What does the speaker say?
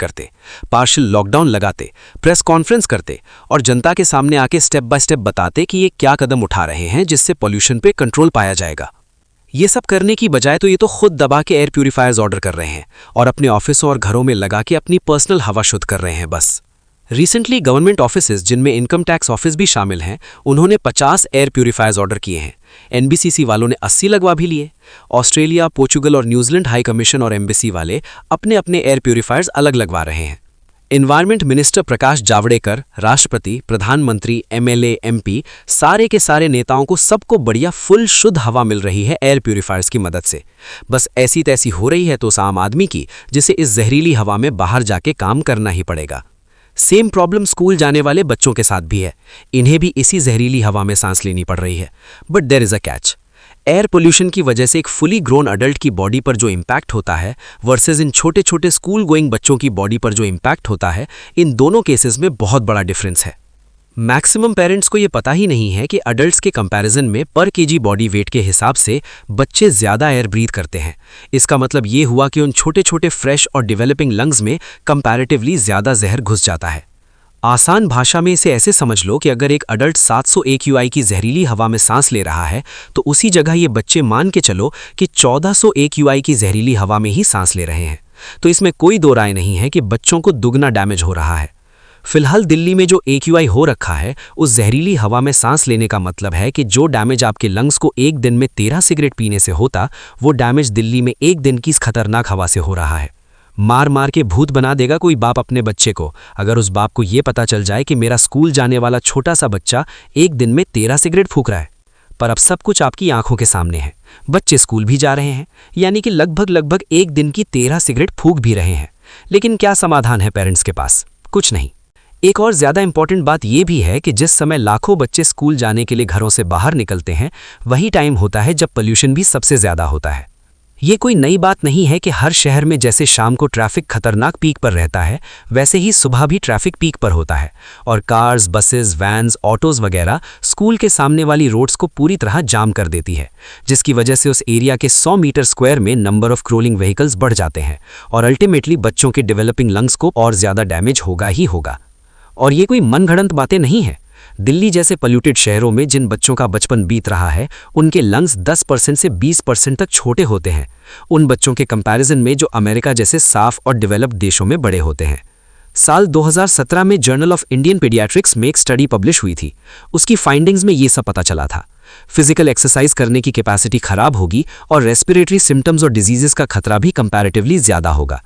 करते, partial lockdown लगाते, press conference करते और जनता के सामने आके स्टेप बाय स्टेप बताते कि ये क्या कदम उठा रहे हैं जिससे पॉल्यूशन पे कंट्रोल पाया जाएगा। ये सब करने की बजाय तो ये तो खुद दबा के एयर प्यूरिफायर्स ऑर्डर कर रहे हैं और अपने ऑफिसों और घरों में लगा के अपनी पर्सनल हवा शुद्ध कर रहे हैं बस। रिसेंटली गवर्नमेंट ऑफिसेज जिनमें इनकम टैक्स ऑफिस भी शामिल हैं, उन्होंने 50 एयर प्यूरिफायर्स ऑर्डर किए हैं। एनबीसीसी वालों ने 80 लगवा भी लिए। ऑस्ट्रेलिया, पोर्चुगल और न्यूजीलैंड हाई कमीशन और एम्बेसी वाले अपने अपने एयर प्यूरिफायर्स अलग लगवा रहे हैं। एनवायरमेंट मिनिस्टर प्रकाश जावड़ेकर, राष्ट्रपति, प्रधानमंत्री, एमएलए, एमपी, सारे के सारे नेताओं को सबको बढ़िया फुल शुद्ध हवा मिल रही है एयर प्यूरिफायर्स की मदद से। बस ऐसी तैसी हो रही है तो उस आम आदमी की, जिसे इस जहरीली हवा में बाहर जाके काम करना ही पड़ेगा। सेम प्रॉब्लम स्कूल जाने वाले बच्चों के साथ भी है। इन्हें भी इसी जहरीली हवा में सांस लेनी पड़ रही है। But there is a catch. Air pollution की वजह से एक फुली ग्रोन अडल्ट की बॉडी पर जो इम्पैक्ट होता है वर्सेस इन छोटे छोटे स्कूल गोइंग बच्चों की बॉडी पर जो इम्पैक्ट होता है, इन दोनों केसेस में बहुत बड़ा डिफरेंस है। मैक्सिमम पेरेंट्स को ये पता ही नहीं है कि अडल्ट्स के कंपैरिजन में पर केजी बॉडी वेट के हिसाब से बच्चे ज़्यादा एयर ब्रीथ करते हैं। इसका मतलब ये हुआ कि उन छोटे छोटे फ्रेश और डेवलपिंग लंग्स में कंपैरेटिवली ज़्यादा जहर घुस जाता है। आसान भाषा में इसे ऐसे समझ लो कि अगर एक अडल्ट 700 AQI की जहरीली हवा में सांस ले रहा है तो उसी जगह ये बच्चे मान के चलो कि 1400 AQI की जहरीली हवा में ही सांस ले रहे हैं। तो इसमें कोई दो राय नहीं है कि बच्चों को दुगना डैमेज हो रहा है। फिलहाल दिल्ली में जो AQI हो रखा है, उस जहरीली हवा में सांस लेने का मतलब है कि जो डैमेज आपके लंग्स को एक दिन में 13 सिगरेट पीने से होता, वो डैमेज दिल्ली में एक दिन की इस खतरनाक हवा से हो रहा है। मार मार के भूत बना देगा कोई बाप अपने बच्चे को, अगर उस बाप को ये पता चल जाए कि मेरा स्कूल जाने वाला छोटा सा बच्चा एक दिन में 13 सिगरेट फूंक रहा है। पर अब सब कुछ आपकी आंखों के सामने है। बच्चे स्कूल भी जा रहे हैं, यानी कि लगभग एक दिन की 13 सिगरेट फूंक भी रहे हैं। लेकिन क्या समाधान है पेरेंट्स के पास? कुछ नहीं। एक और ज़्यादा इंपॉर्टेंट बात यह भी है कि जिस समय लाखों बच्चे स्कूल जाने के लिए घरों से बाहर निकलते हैं, वही टाइम होता है जब पोल्यूशन भी सबसे ज़्यादा होता है। ये कोई नई बात नहीं है कि हर शहर में जैसे शाम को ट्रैफिक खतरनाक पीक पर रहता है, वैसे ही सुबह भी ट्रैफिक पीक पर होता है और कार्स, बसेस, वैन्स, ऑटोज़ वगैरह स्कूल के सामने वाली रोड्स को पूरी तरह जाम कर देती है, जिसकी वजह से उस एरिया के 100 मीटर स्क्वायर में नंबर ऑफ क्रोलिंग व्हीकल्स बढ़ जाते हैं और अल्टीमेटली बच्चों के डेवलपिंग लंग्स को और ज़्यादा डैमेज होगा ही होगा। और ये कोई मनगढ़ंत बातें नहीं है। दिल्ली जैसे पोल्यूटेड शहरों में जिन बच्चों का बचपन बीत रहा है, उनके लंग्स 10% से 20% तक छोटे होते हैं, उन बच्चों के कंपैरिजन में जो अमेरिका जैसे साफ और डेवलप्ड देशों में बड़े होते हैं। साल 2017 में जर्नल ऑफ इंडियन पीडियाट्रिक्स में एक स्टडी पब्लिश हुई थी। उसकी फाइंडिंग्स में ये सब पता चला था। फिजिकल एक्सरसाइज करने की कैपेसिटी खराब होगी और रेस्पिरेटरी सिम्टम्स और डिजीजेस का खतरा भी कंपैरेटिवली ज़्यादा होगा।